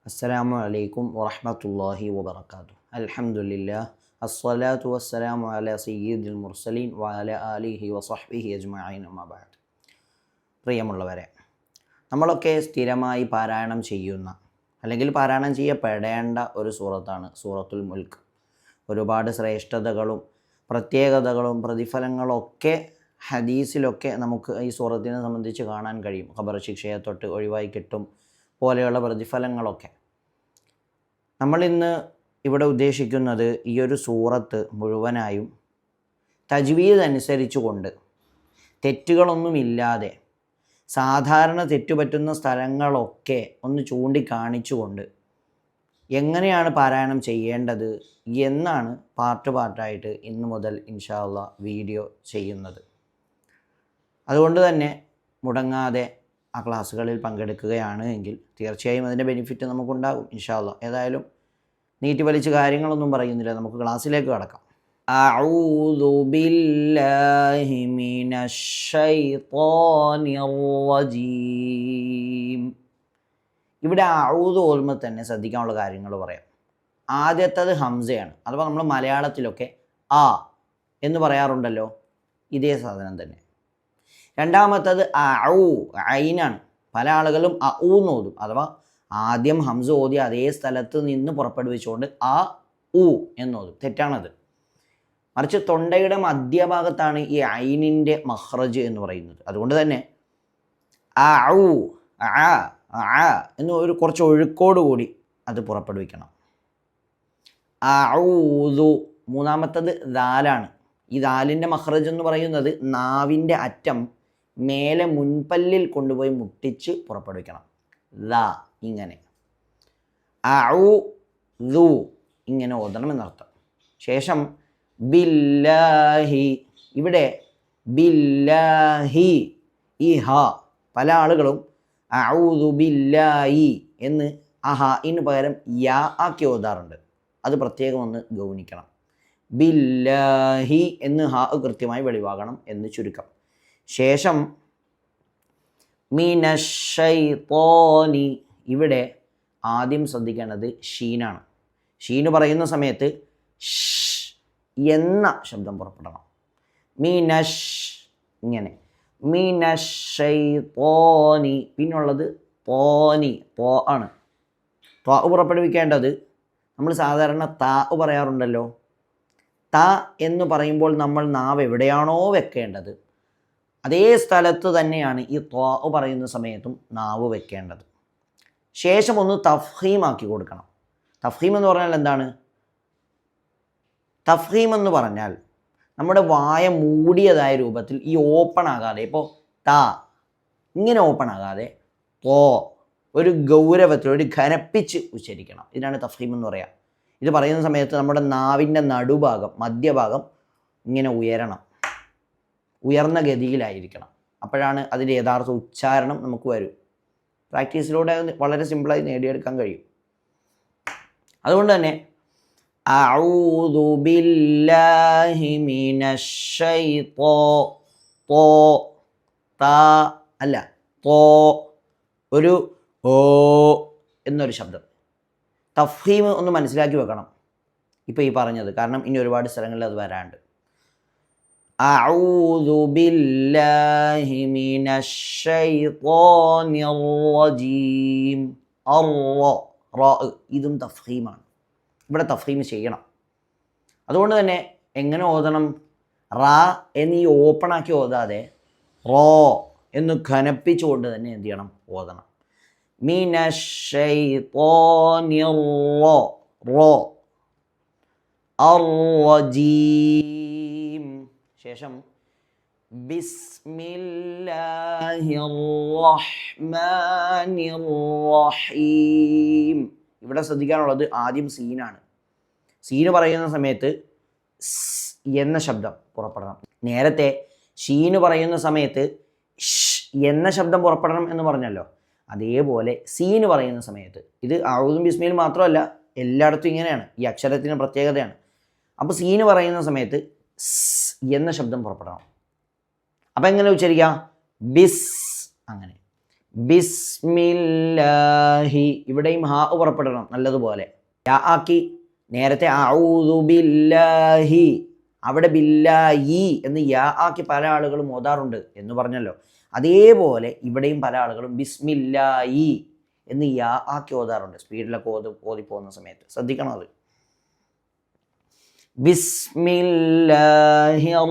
അസ്സലാമു അലൈക്കും വറഹ്മത്തുള്ളാഹി വബറകാതുഹു. അൽഹംദുലില്ലാഹ് അസ്സലാത്തു വസ്സലാമു അലാ സയ്യിദിൽ മുർസലീൻ വഅലാ ആലിഹി വസഹ്ബിഹി അജ്മഈൻ അമ്മാ ബഅദ്. പ്രിയമുള്ളവരെ, നമ്മളൊക്കെ സ്ഥിരമായി പാരായണം ചെയ്യുന്ന അല്ലെങ്കിൽ പാരായണം ചെയ്യപ്പെടേണ്ട ഒരു സൂറത്താണ് സൂറത്തുൽ മുൽക്ക്. ഒരുപാട് ശ്രേഷ്ഠതകളും പ്രത്യേകതകളും പ്രതിഫലങ്ങളൊക്കെ ഹദീസിലൊക്കെ നമുക്ക് ഈ സൂറത്തിനെ സംബന്ധിച്ച് കാണാൻ കഴിയും. ഖബർ ശിക്ഷയെ തൊട്ട് ഒഴിവായി കിട്ടും പോലെയുള്ള പ്രതിഫലങ്ങളൊക്കെ. നമ്മളിന്ന് ഇവിടെ ഉദ്ദേശിക്കുന്നത് ഈ ഒരു സൂറത്ത് മുഴുവനായും തജ്വീദ് അനുസരിച്ചുകൊണ്ട് തെറ്റുകളൊന്നുമില്ലാതെ സാധാരണ തെറ്റുപറ്റുന്ന സ്ഥലങ്ങളൊക്കെ ഒന്ന് ചൂണ്ടിക്കാണിച്ചുകൊണ്ട് എങ്ങനെയാണ് പാരായണം ചെയ്യേണ്ടത് എന്നാണ് പാർട്ടായിട്ട് ഇന്നു മുതൽ ഇൻഷാ അല്ലാഹ് വീഡിയോ ചെയ്യുന്നത്. അതുകൊണ്ട് തന്നെ മുടങ്ങാതെ ആ ക്ലാസ്സുകളിൽ പങ്കെടുക്കുകയാണ് എങ്കിൽ തീർച്ചയായും അതിൻ്റെ ബെനിഫിറ്റ് നമുക്കുണ്ടാകും ഇൻഷാ അല്ലാഹ്. ഏതായാലും നീട്ടി വലിച്ച് കാര്യങ്ങളൊന്നും പറയുന്നില്ല, നമുക്ക് ക്ലാസ്സിലേക്ക് കടക്കാം. അഊദു ബില്ലാഹി മിനശ് ശൈത്വാനിർ റജീം. ഇവിടെ അഊദു ഓർമ്മ തന്നെ ശ്രദ്ധിക്കാനുള്ള കാര്യങ്ങൾ പറയാം. ആദ്യത്തേത് ഹംസയാണ്, അഥവാ നമ്മൾ മലയാളത്തിലൊക്കെ ആ എന്ന് പറയാറുണ്ടല്ലോ, ഇതേ സാധനം തന്നെ. രണ്ടാമത്തത് ഔ, ഐനാണ്. പല ആളുകളും ഊ ഓതും, അഥവാ ആദ്യം ഹംസ ഓതി അതേ സ്ഥലത്ത് നിന്ന് പുറപ്പെടുവിച്ചുകൊണ്ട് ആ ഊ എന്നോതും. തെറ്റാണത്. മറിച്ച് തൊണ്ടയുടെ മധ്യഭാഗത്താണ് ഈ ഐനിൻ്റെ മഖ്റജ് എന്ന് പറയുന്നത്. അതുകൊണ്ട് തന്നെ ഔ എന്ന് ഒരു കുറച്ച് ഒഴുക്കോടുകൂടി അത് പുറപ്പെടുവിക്കണം. ഔദു. മൂന്നാമത്തത് ദാലാണ്. ഈ ദാലിൻ്റെ മഖ്റജ് എന്ന് പറയുന്നത് നാവിൻ്റെ അറ്റം മേലെ മുൻപല്ലിൽ കൊണ്ടുപോയി മുട്ടിച്ച് പുറപ്പെടുവിക്കണം. ദാ ഇങ്ങനെ. ഔദു ഇങ്ങനെ ഓതണം എന്നർത്ഥം. ശേഷം ബില്ലാഹി. ഇവിടെ ബില്ലാഹി ഈ ഹ പല ആളുകളും ഔദു ബില്ലാഹി എന്ന് ഇന് പകരം യാ ആക്കി ഓതാറുണ്ട്. അത് പ്രത്യേകം ഒന്ന് ഗൗനിക്കണം. ബില്ലാഹി എന്ന് കൃത്യമായി വെളിവാകണം എന്ന് ചുരുക്കം. ശേഷം മിനശ് ശൈത്വാനി. ഇവിടെ ആദ്യം ശ്രദ്ധിക്കേണ്ടത് ഷീനാണ്. ഷീന് പറയുന്ന സമയത്ത് ഷ് എന്ന ശബ്ദം പുറപ്പെടണം. മിനശ് ഇങ്ങനെ. മിനശ് ശൈത്വാനി. പിന്നുള്ളത് തോനി, തോ ആണ്. ത്വാ പുറപ്പെടുവിക്കേണ്ടത് നമ്മൾ സാധാരണ താ പറയാറുണ്ടല്ലോ. ത എന്ന് പറയുമ്പോൾ നമ്മൾ നാവ് എവിടെയാണോ വെക്കേണ്ടത് അതേ സ്ഥലത്ത് തന്നെയാണ് ഈ ത്വാ പറയുന്ന സമയത്തും നാവ് വെക്കേണ്ടത്. ശേഷം ഒന്ന് തഫ്ഹീമാക്കി കൊടുക്കണം. തഫ്ഹീം എന്ന് പറഞ്ഞാൽ എന്താണ്? തഫ്ഹീം എന്ന് പറഞ്ഞാൽ നമ്മുടെ വായ മൂടിയതായ രൂപത്തിൽ ഈ ഓപ്പൺ ആകാതെ, ഇപ്പോൾ ത ഇങ്ങനെ ഓപ്പൺ ആകാതെ തോ ഒരു ഗൗരവത്തിൽ ഒരു ഘനപ്പിച്ച് ഉച്ചരിക്കണം. ഇതിനാണ് തഫ്ഹീം എന്ന് പറയുക. ഇത് പറയുന്ന സമയത്ത് നമ്മുടെ നാവിൻ്റെ നടുഭാഗം മധ്യഭാഗം ഇങ്ങനെ ഉയരണം, ഉയർന്ന ഗതിയിലായിരിക്കണം. അപ്പോഴാണ് അതിൻ്റെ യഥാർത്ഥ ഉച്ചാരണം നമുക്ക് വരും. പ്രാക്ടീസിലൂടെ വളരെ സിമ്പിളായി നേടിയെടുക്കാൻ കഴിയും. അതുകൊണ്ട് തന്നെ അഊദു ബില്ലാഹി മിനശ് ശൈത്വാ അല്ല തോ ഒരു ഓ എന്നൊരു ശബ്ദം. തഫ്ഹീം ഒന്ന് മനസ്സിലാക്കി വെക്കണം ഇപ്പോൾ ഈ പറഞ്ഞത്, കാരണം ഇനി ഒരുപാട് സ്ഥലങ്ങളിൽ അത് വരാണ്ട്. അഊദു ബില്ലാഹി മിനശ് ശൈത്വാനിർ റജീം. ഇതും തഫ്ഹീമാണ്. ഇവിടെ തഫ്ഹീം ചെയ്യണം. അതുകൊണ്ട് തന്നെ എങ്ങനെ ഓതണം? റാ എന്ന് ഈ ഓപ്പണാക്കി ഓതാതെ റോ എന്ന് ഘനപ്പിച്ചുകൊണ്ട് തന്നെ എന്ത് ചെയ്യണം? ഓതണം. മിനശ് ശൈത്വാനിർ റോ അർ-റജീം. ശേഷം ബിസ്മില്ലാഹിർ റഹ്മാനിർ റഹീം. ഇവിടെ ശ്രദ്ധിക്കാനുള്ളത് ആദ്യം സീനാണ്. സീന് പറയുന്ന സമയത്ത് സ് എന്ന ശബ്ദം പുറപ്പെടണം. നേരത്തെ ഷീന് പറയുന്ന സമയത്ത് ഷ് എന്ന ശബ്ദം പുറപ്പെടണം എന്ന് പറഞ്ഞല്ലോ. അതേപോലെ സീന് പറയുന്ന സമയത്ത്, ഇത് ഔദും ബിസ്മിൽ മാത്രമല്ല, എല്ലായിടത്തും ഇങ്ങനെയാണ്. ഈ അക്ഷരത്തിന് പ്രത്യേകതയാണ്. അപ്പോൾ സീന് പറയുന്ന സമയത്ത് സ് എന്ന ശബ്ദം പുറപ്പെടണം. അപ്പം എങ്ങനെ ഉച്ചരിക്കാം? ബിസ്. അങ്ങനെ ബിസ്മില്ലാഹി, ഇവിടെയും ഹാ പുറപ്പെടണം നല്ലതുപോലെ. യാ ആക്കി നേരത്തെ അഊദു ബില്ലാഹി, അവിടെ ബില്ലാഹി എന്ന് യാ ആക്കി പല ആളുകളും ഓതാറുണ്ട് എന്ന് പറഞ്ഞല്ലോ. അതേപോലെ ഇവിടെയും പല ആളുകളും ബിസ്മില്ലാഹി എന്ന് യാ ആക്കി ഓതാറുണ്ട് സ്പീഡിലൊക്കെ ഓതിപ്പോകുന്ന സമയത്ത്. ശ്രദ്ധിക്കണം അത്. ബിസ്മില്ലാഹിർ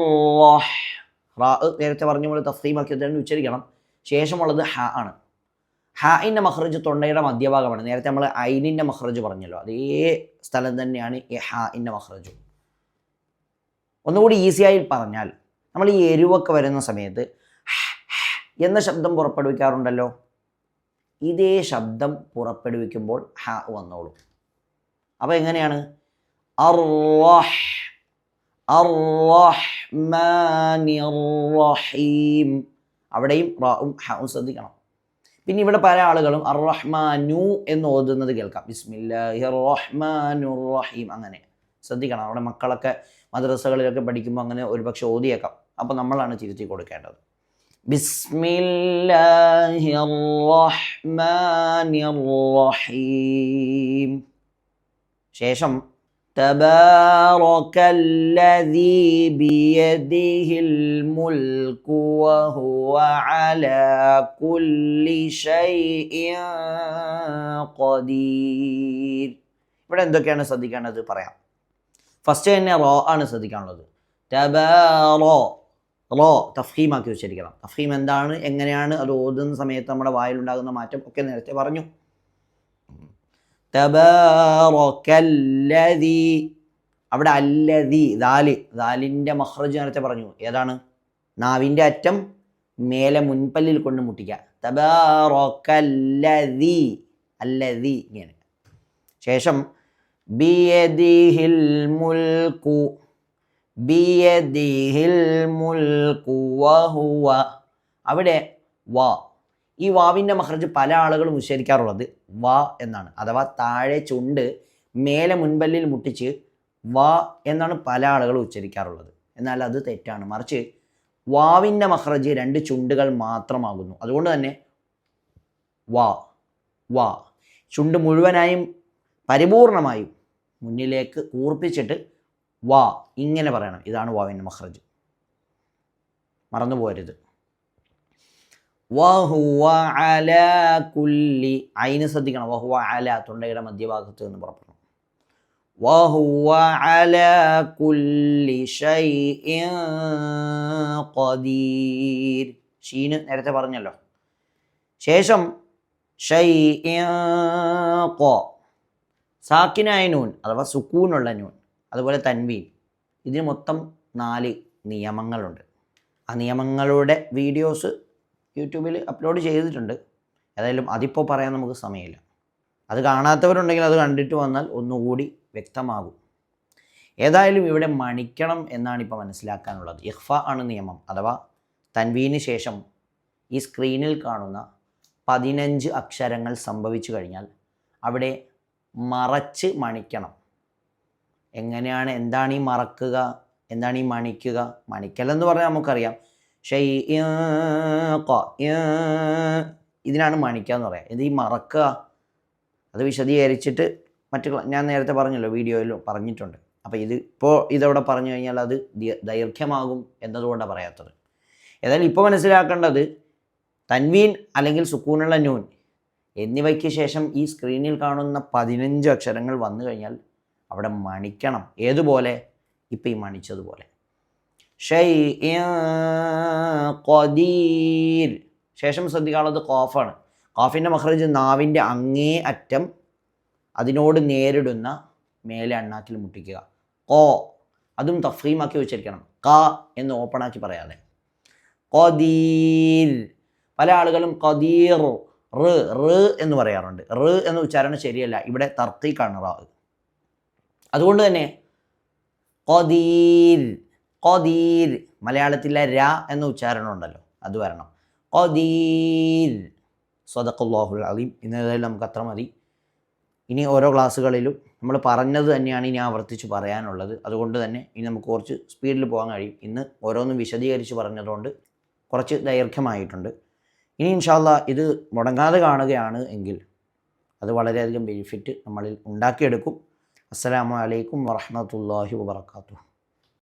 നേരത്തെ പറഞ്ഞ പോലെ തഫ്ഖീമാക്കി തന്നെ ഉച്ചരിക്കണം. ശേഷമുള്ളത് ഹ ആണ്. ഹാഇൻ്റെ മഖ്റജ് തൊണ്ടയുടെ മധ്യഭാഗമാണ്. നേരത്തെ നമ്മൾ ഐനിൻ്റെ മഖ്റജ് പറഞ്ഞല്ലോ, അതേ സ്ഥലം തന്നെയാണ് ഈ ഹാഇൻ്റെ മഖ്റജും. ഒന്നുകൂടി ഈസിയായി പറഞ്ഞാൽ, നമ്മൾ ഈ എരിവൊക്കെ വരുന്ന സമയത്ത് എന്ന ശബ്ദം പുറപ്പെടുവിക്കാറുണ്ടല്ലോ, ഇതേ ശബ്ദം പുറപ്പെടുവിക്കുമ്പോൾ ഹ വന്നോളൂ. അപ്പോൾ എങ്ങനെയാണ്? അർറഹ്മാനിർ-റഹീം, അവിടെയും റാഉം ഹഉം ശ്രദ്ധിക്കണം. പിന്നെ ഇവിടെ പല ആളുകളും അർ-റഹ്മാനു എന്ന് ഓതുന്നത് കേൾക്കാം. ബിസ്മില്ലാഹിർ റഹ്മാനിർ റഹീം, അങ്ങനെ ശ്രദ്ധിക്കണം. അവിടെ മക്കളൊക്കെ മദ്രസകളിലൊക്കെ പഠിക്കുമ്പോൾ അങ്ങനെ ഒരുപക്ഷെ ഓതിയേക്കാം. അപ്പോൾ നമ്മളാണ് തിരുത്തി കൊടുക്കേണ്ടത്. ബിസ്മില്ലാഹിർ റഹ്മാനിർ റഹീം. ശേഷം തബാറകല്ലദീ ബിയദിഹിൽ മുൽക്കു വഹുവ അലാ കുല്ലി ഷൈഇൻ ഖദീർ. ഇവിടെ എന്തൊക്കെയാണ് ശ്രദ്ധിക്കേണ്ടത് പറയാം. ഫസ്റ്റ് തന്നെ റോ ആണ് ശ്രദ്ധിക്കാനുള്ളത്. റോ തഫ്ഹീമാക്കി ഉച്ചരിക്കണം. തഫ്ഹീം എന്താണ്, എങ്ങനെയാണ് അത് ഓതുന്ന സമയത്ത് നമ്മുടെ വായിലുണ്ടാകുന്ന മാറ്റം ഒക്കെ നേരത്തെ പറഞ്ഞു. തബാറകല്ലദീ, അവിടെ അല്ലദീ ദാലിൻ്റെ മഖ്റജ് നേരത്തെ പറഞ്ഞു. ഏതാണ്? നാവിൻ്റെ അറ്റം മേലെ മുൻപല്ലിൽ കൊണ്ട് മുട്ടിക്കുക. തബാറകല്ലദീ, അല്ലദീ ഇങ്ങനെ. ശേഷം ബിയദിഹിൽ മുൽക്കു, ബിയദിഹിൽ മുൽക്കു വഹുവ, അവിടെ വാ. ഈ വാവിൻ്റെ മഖ്റജ് പല ആളുകളും ഉച്ചരിക്കാറുള്ളത് വാ എന്നാണ്. അഥവാ താഴെ ചുണ്ട് മേലെ മുൻപല്ലിൽ മുട്ടിച്ച് വാ എന്നാണ് പല ആളുകളും ഉച്ചരിക്കാറുള്ളത്. എന്നാൽ അത് തെറ്റാണ്. മറിച്ച് വാവിൻ്റെ മഖ്റജ് രണ്ട് ചുണ്ടുകൾ മാത്രമാകുന്നു. അതുകൊണ്ട് തന്നെ വാ വാ, ചുണ്ട് മുഴുവനായും പരിപൂർണമായും മുന്നിലേക്ക് കൂർപ്പിച്ചിട്ട് വാ ഇങ്ങനെ പറയണം. ഇതാണ് വാവിൻ്റെ മഖ്റജ്, മറന്നു പോകരുത്. വഹുവ അലാ കുല്ലി, ഐന് ശ്രദ്ധിക്കണം. വഹുവ അല, തൊണ്ടയുടെ മധ്യഭാഗത്ത് നിന്ന് പുറപ്പെടണം. വഹുവ അലാ കുല്ലി ഷൈഇൻ ഖദീർ. ഷീന് നേരത്തെ പറഞ്ഞല്ലോ. ശേഷം ഷൈഇൻ ഖ, സാക്കിനായ നൂൻ അഥവാ സുക്കൂനുള്ള നൂൻ, അതുപോലെ തൻവീൻ. ഇതിന് മൊത്തം 4 നിയമങ്ങളുണ്ട്. ആ നിയമങ്ങളുടെ വീഡിയോസ് യൂട്യൂബിൽ അപ്ലോഡ് ചെയ്തിട്ടുണ്ട്. ഏതായാലും അതിപ്പോൾ പറയാൻ നമുക്ക് സമയമില്ല. അത് കാണാത്തവരുണ്ടെങ്കിൽ അത് കണ്ടിട്ട് വന്നാൽ ഒന്നുകൂടി വ്യക്തമാകും. ഏതായാലും ഇവിടെ മണിക്കണം എന്നാണ് ഇപ്പോൾ മനസ്സിലാക്കാനുള്ളത്. ഇഖ്ഫ ആണ് നിയമം. അഥവാ തൻവീന് ശേഷം ഈ സ്ക്രീനിൽ കാണുന്ന 15 അക്ഷരങ്ങൾ സംഭവിച്ചു കഴിഞ്ഞാൽ അവിടെ മറച്ച് മണിക്കണം. എങ്ങനെയാണ്, എന്താണ് ഈ മറക്കുക, എന്താണ് ഈ മണിക്കുക? മണിക്കലെന്ന് പറഞ്ഞാൽ നമുക്കറിയാം, ഇതിനാണ് മണിക്കുക എന്ന് പറയാം. ഇത് ഈ മറക്കുക, അത് വിശദീകരിച്ചിട്ട് ഞാൻ നേരത്തെ പറഞ്ഞല്ലോ, വീഡിയോയിലും പറഞ്ഞിട്ടുണ്ട്. അപ്പോൾ ഇതവിടെ പറഞ്ഞു കഴിഞ്ഞാൽ അത് ദൈർഘ്യമാകും എന്നതുകൊണ്ടാണ് പറയാത്തത്. ഏതായാലും ഇപ്പോൾ മനസ്സിലാക്കേണ്ടത് തൻവീൻ അല്ലെങ്കിൽ സുക്കൂനുള്ള നൂൻ എന്നിവയ്ക്ക് ശേഷം ഈ സ്ക്രീനിൽ കാണുന്ന 15 അക്ഷരങ്ങൾ വന്നു കഴിഞ്ഞാൽ അവിടെ മണിക്കണം. ഏതുപോലെ? ഇപ്പം ഈ മണിച്ചതുപോലെ. ഷൈഇൻ ഖദീർ. ശേഷം ശ്രദ്ധിക്കാനുള്ളത് ഖാഫാണ്. ഖാഫിൻ്റെ മഖ്റജ് നാവിൻ്റെ അങ്ങേ അറ്റം അതിനോട് നേരിടുന്ന മേലെ അണ്ണാക്കിൽ മുട്ടിക്കുക. ഖോ, അതും തഫ്ഖീമാക്കി ഉച്ചരിക്കണം. ക എന്ന് ഓപ്പണാക്കി പറയാതെ. ഖദീർ, പല ആളുകളും ഖദീർ എന്ന് പറയാറുണ്ട്. എന്ന ഉച്ചാരണം ശരിയല്ല. ഇവിടെ തർക്കീക്കാണ് റാ. അതുകൊണ്ട് തന്നെ ഖദീർ, മലയാളത്തിലെ ര എന്ന ഉച്ചാരണം ഉണ്ടല്ലോ, അത് വരണം. ഖദീർ. സദഖല്ലാഹുൽ അലീം. ഇന്നേതായാലും നമുക്ക് അത്ര മതി. ഇനി ഓരോ ക്ലാസ്സുകളിലും നമ്മൾ പറഞ്ഞത് തന്നെയാണ് ഇനി ആവർത്തിച്ച് പറയാനുള്ളത്. അതുകൊണ്ട് തന്നെ ഇനി നമുക്ക് കുറച്ച് സ്പീഡിൽ പോകാൻ കഴിയും. ഇന്ന് ഓരോന്നും വിശദീകരിച്ച് പറഞ്ഞതുകൊണ്ട് കുറച്ച് ദൈർഘ്യമായിട്ടുണ്ട്. ഇനി ഇൻഷാ അല്ലാഹ് ഇത് മുടങ്ങാതെ കാണുകയാണ് എങ്കിൽ അത് വളരെയധികം ബെനിഫിറ്റ് നമ്മളിൽ ഉണ്ടാക്കിയെടുക്കും. അസ്സലാമു അലൈക്കും വറഹ്മത്തുള്ളാഹി വബറകാതുഹു.